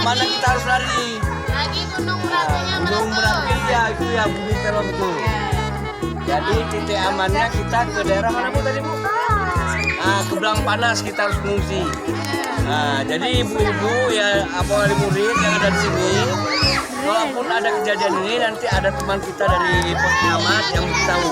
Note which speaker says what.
Speaker 1: Mana kita harus lari?
Speaker 2: Lagi Gunung Merapinya
Speaker 1: Gunung Merapi ya, itu ya Bumi Telong itu. Jadi titik amannya kita ke daerah mana Bu tadi Bu? Ke Belang Panas kita harus mengungsi. Nah, jadi ibu-ibu ya apa wali murid yang ada di sini, walaupun ada kejadian ini nanti ada teman kita dari pos pengamat yang tahu.